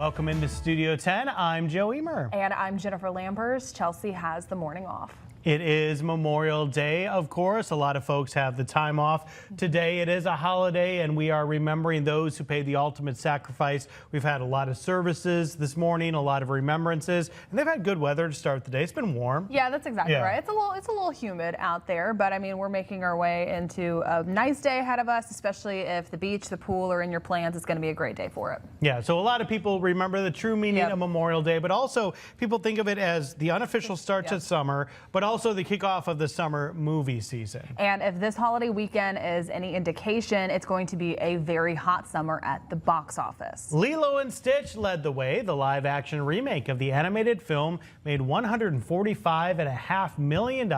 Welcome into Studio 10. I'm Joe Emer. And I'm Jennifer Lambers. Chelsea has the morning off. It is Memorial Day, of course. A lot of folks have the time off. Today it is a holiday, and we are remembering those who paid the ultimate sacrifice. We've had a lot of services this morning, a lot of remembrances, and they've had good weather to start the day. It's been warm. Yeah, that's exactly right. It's a little humid out there, but I mean, we're making our way into a nice day ahead of us, especially if the beach, the pool are in your plans. It's going to be a great day for it. Yeah, so a lot of people remember the true meaning of Memorial Day, but also people think of it as the unofficial start to summer, but also the kickoff of the summer movie season. And if this holiday weekend is any indication, it's going to be a very hot summer at the box office. Lilo and Stitch led the way. The live-action remake of the animated film made $145.5 million,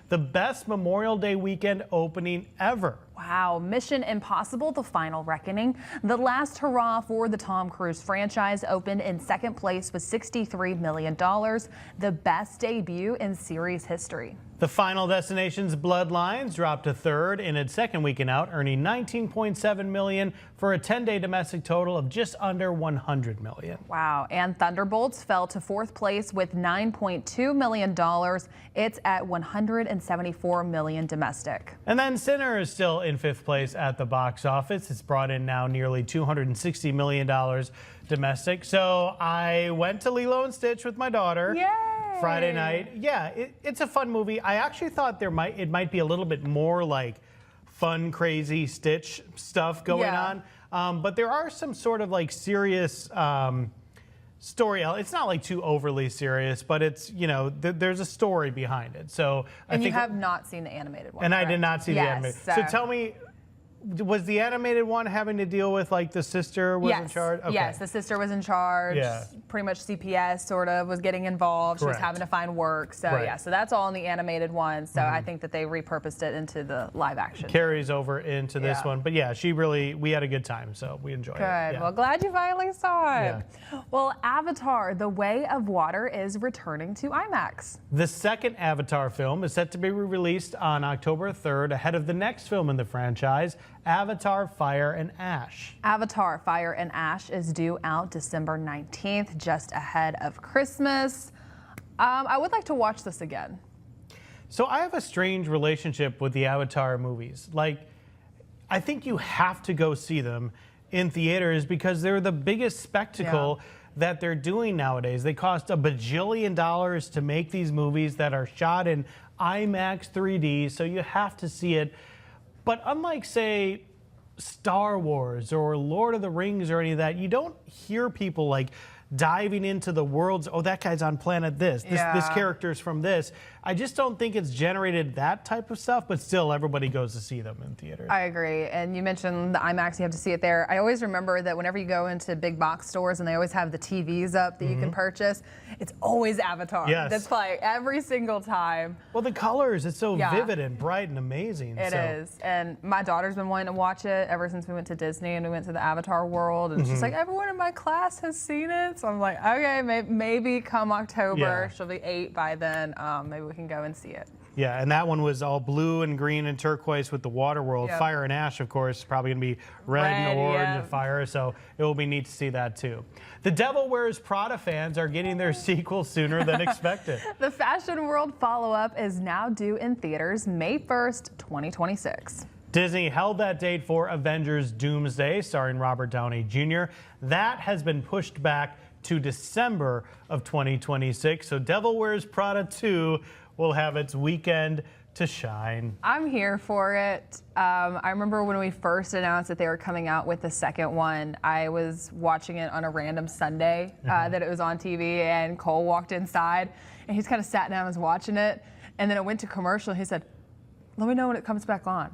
the best Memorial Day weekend opening ever. Wow. Mission Impossible: The Final Reckoning, the last hurrah for the Tom Cruise franchise, opened in second place with $63 million, the best debut in series history. The Final Destination's Bloodlines dropped to third in its second weekend out, earning $19.7 million for a 10-day domestic total of just under $100 million. Wow. And Thunderbolts fell to fourth place with $9.2 million. It's at $174 million domestic. And then Sinner is still in fifth place at the box office. It's brought in now nearly $260 million domestic. So I went to Lilo and Stitch with my daughter. Yay! Friday night. Yeah, it's a fun movie. I actually thought it might be a little bit more like fun, crazy Stitch stuff going on. But there are some sort of like serious story. It's not like too overly serious, but it's, you know, there's a story behind it. So I think you have not seen the animated one. And correct? I did not see the animated. So tell me, was the animated one having to deal with like the sister was in charge? Okay. Yes, the sister was in charge. Yeah. Pretty much CPS sort of was getting involved. Correct. She was having to find work. So yeah, so that's all in the animated one. So I think that they repurposed it into the live action. Carries over into this one. But yeah, we had a good time, so we enjoyed it. Good. Yeah. Well, glad you finally saw it. Yeah. Well, Avatar: The Way of Water is returning to IMAX. The second Avatar film is set to be released on October 3rd, ahead of the next film in the franchise, Avatar: Fire and Ash. Avatar: Fire and Ash is due out December 19th, just ahead of Christmas. I would like to watch this again. So I have a strange relationship with the Avatar movies. Like, I think you have to go see them in theaters because they're the biggest spectacle that they're doing nowadays. They cost $1 bajillion to make these movies that are shot in IMAX 3D, so you have to see it. But unlike, say, Star Wars or Lord of the Rings or any of that, you don't hear people like diving into the worlds. Oh, that guy's on planet this. This character's from this. I just don't think it's generated that type of stuff, but still everybody goes to see them in theaters. I agree. And you mentioned the IMAX, you have to see it there. I always remember that whenever you go into big box stores and they always have the TVs up that you can purchase, it's always Avatar. Yes. That's playing every single time. Well, the colors, it's so vivid and bright and amazing. It is. And my daughter's been wanting to watch it ever since we went to Disney and we went to the Avatar world. And she's like, everyone in my class has seen it. So I'm like, okay, maybe come October, she'll be 8 by then. Maybe we can go and see it. Yeah, and that one was all blue and green and turquoise with the water world. Fire and Ash, of course, probably going to be red and orange and fire, so it will be neat to see that too. The Devil Wears Prada fans are getting their sequel sooner than expected. The Fashion World follow-up is now due in theaters May 1st, 2026. Disney held that date for Avengers Doomsday, starring Robert Downey Jr. That has been pushed back to December of 2026, so Devil Wears Prada 2 will have its weekend to shine. I'm here for it. I remember when we first announced that they were coming out with the second one, I was watching it on a random Sunday that it was on TV, and Cole walked inside and he's kind of sat down and was watching it, and then it went to commercial and he said, "Let me know when it comes back on."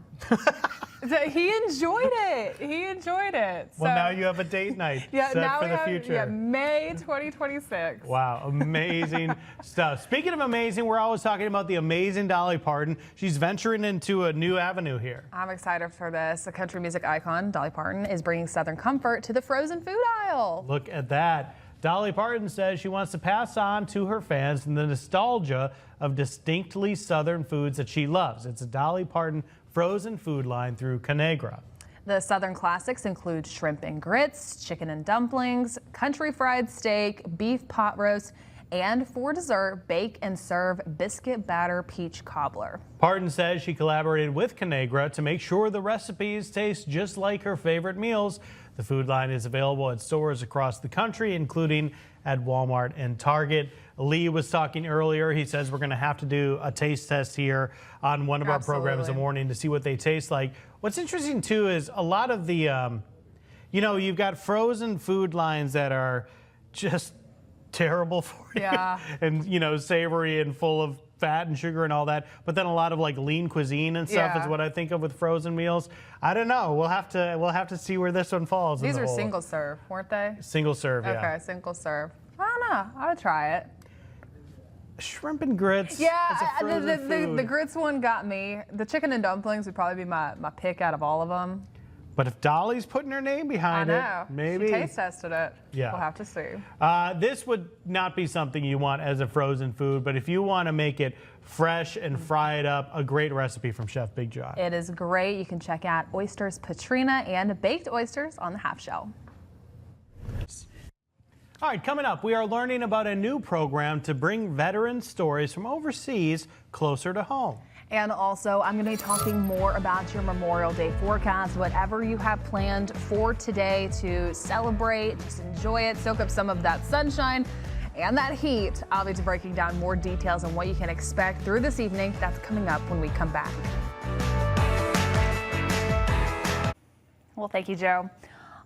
So he enjoyed it. He enjoyed it. Well, so now you have a date night set for the future. Yeah, May 2026. Wow, amazing stuff. Speaking of amazing, we're always talking about the amazing Dolly Parton. She's venturing into a new avenue here. I'm excited for this. The country music icon, Dolly Parton, is bringing Southern comfort to the frozen food aisle. Look at that. Dolly Parton says she wants to pass on to her fans the nostalgia of distinctly Southern foods that she loves. It's a Dolly Parton frozen food line through Conagra. The Southern classics include shrimp and grits, chicken and dumplings, country fried steak, beef pot roast, and for dessert, bake and serve biscuit batter peach cobbler. Parton says she collaborated with Conegra to make sure the recipes taste just like her favorite meals. The food line is available at stores across the country, including at Walmart and Target. Lee was talking earlier. He says we're going to have to do a taste test here on one of our programs in the morning to see what they taste like. What's interesting, too, is a lot of the, you've got frozen food lines that are just terrible for you. Yeah. And, savory and full of fat and sugar and all that. But then a lot of like lean cuisine and stuff is what I think of with frozen meals. I don't know. We'll have to see where this one falls. These are single serve, weren't they? Single serve, yeah. Okay, single serve. I don't know. I would try it. Shrimp and grits. Yeah, the grits one got me. The chicken and dumplings would probably be my pick out of all of them. But if Dolly's putting her name behind it, maybe. She taste tested it. Yeah. We'll have to see. This would not be something you want as a frozen food, but if you want to make it fresh and fry it up, a great recipe from Chef Big John. It is great. You can check out oysters patrina and baked oysters on the half shell. All right, coming up, we are learning about a new program to bring veteran stories from overseas closer to home. And also, I'm going to be talking more about your Memorial Day forecast. Whatever you have planned for today to celebrate, just enjoy it, soak up some of that sunshine and that heat. I'll be breaking down more details on what you can expect through this evening. That's coming up when we come back. Well, thank you, Joe.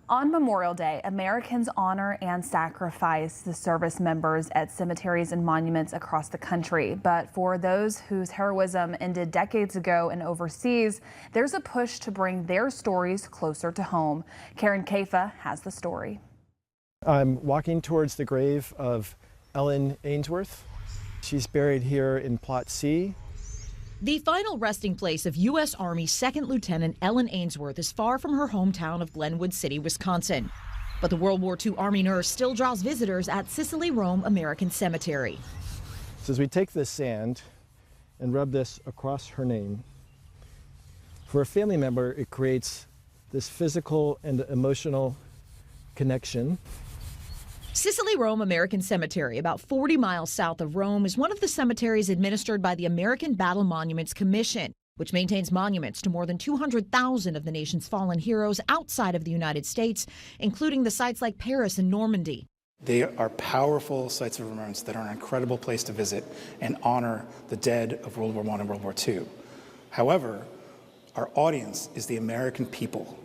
On Memorial Day, Americans honor and sacrifice the service members at cemeteries and monuments across the country. But for those whose heroism ended decades ago and overseas, there's a push to bring their stories closer to home. Karen Kafa has the story. I'm walking towards the grave of Ellen Ainsworth. She's buried here in Plot C. The final resting place of U.S. Army 2nd Lieutenant Ellen Ainsworth is far from her hometown of Glenwood City, Wisconsin. But the World War II Army nurse still draws visitors at Cicely Rome American Cemetery. So as we take this sand and rub this across her name, for a family member, it creates this physical and emotional connection. Cicely Rome American Cemetery, about 40 miles south of Rome, is one of the cemeteries administered by the American Battle Monuments Commission, which maintains monuments to more than 200,000 of the nation's fallen heroes outside of the United States, including the sites like Paris and Normandy. They are powerful sites of remembrance that are an incredible place to visit and honor the dead of World War I and World War II. However, our audience is the American people,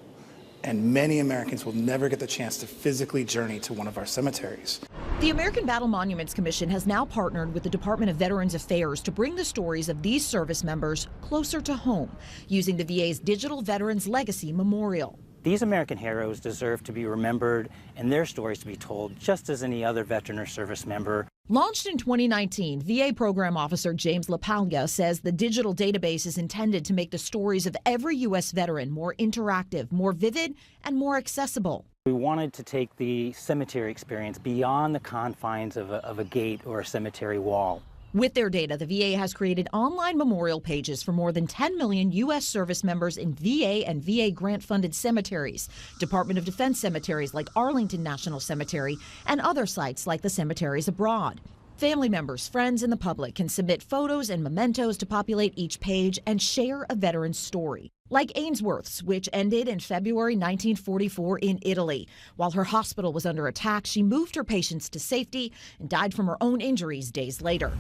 and many Americans will never get the chance to physically journey to one of our cemeteries. The American Battle Monuments Commission has now partnered with the Department of Veterans Affairs to bring the stories of these service members closer to home, using the VA's Digital Veterans Legacy Memorial. These American heroes deserve to be remembered and their stories to be told just as any other veteran or service member. Launched in 2019, VA Program Officer James LaPaglia says the digital database is intended to make the stories of every U.S. veteran more interactive, more vivid, and more accessible. We wanted to take the cemetery experience beyond the confines of a gate or a cemetery wall. With their data, the VA has created online memorial pages for more than 10 million U.S. service members in VA and VA grant-funded cemeteries, Department of Defense cemeteries like Arlington National Cemetery, and other sites like the cemeteries abroad. Family members, friends, and the public can submit photos and mementos to populate each page and share a veteran's story. Like Ainsworth's, which ended in February 1944 in Italy. While her hospital was under attack, she moved her patients to safety and died from her own injuries days later.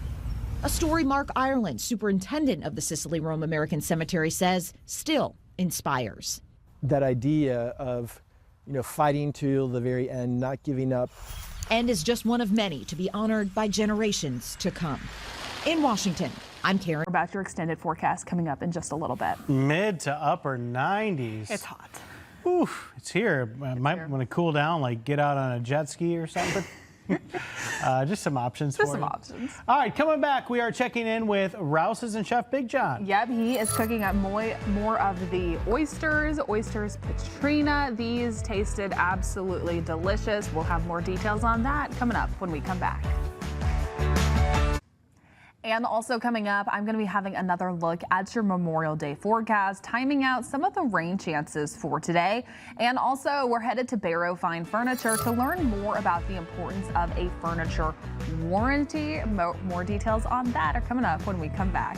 A story Mark Ireland, superintendent of the Cicely Rome American Cemetery, says still inspires. That idea of, fighting to the very end, not giving up. And is just one of many to be honored by generations to come. In Washington, I'm Karen. About your extended forecast coming up in just a little bit. Mid to upper 90s. It's hot. Oof, it's here. Might want to cool down, like get out on a jet ski or something. Just some options for you. Just some options. All right, coming back, we are checking in with Rouse's and Chef Big John. Yep, he is cooking up more of the oysters patrina. These tasted absolutely delicious. We'll have more details on that coming up when we come back. And also coming up, I'm going to be having another look at your Memorial Day forecast, timing out some of the rain chances for today. And also, we're headed to Barrow Fine Furniture to learn more about the importance of a furniture warranty. More details on that are coming up when we come back.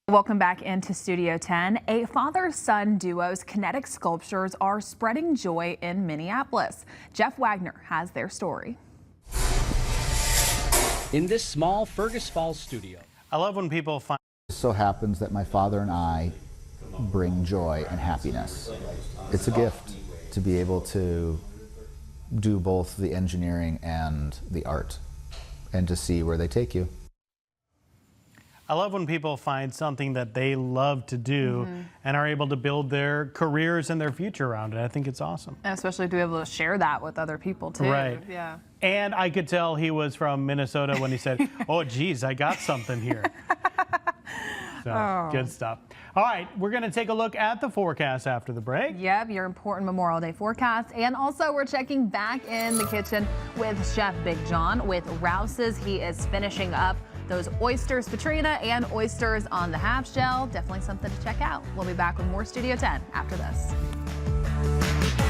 Welcome back into Studio 10. A father-son duo's kinetic sculptures are spreading joy in Minneapolis. Jeff Wagner has their story. In this small Fergus Falls studio. I love when people find It so happens that my father and I bring joy and happiness. It's a gift to be able to do both the engineering and the art and to see where they take you. I love when people find something that they love to do and are able to build their careers and their future around it. I think it's awesome. And especially to be able to share that with other people too. Right. Yeah. And I could tell he was from Minnesota when he said, oh, geez, I got something here. So, good stuff. All right, we're going to take a look at the forecast after the break. Yep, your important Memorial Day forecast. And also, we're checking back in the kitchen with Chef Big John with Rouse's. He is finishing up those oysters Patrina and oysters on the half shell. Definitely something to check out. We'll be back with more Studio 10 after this.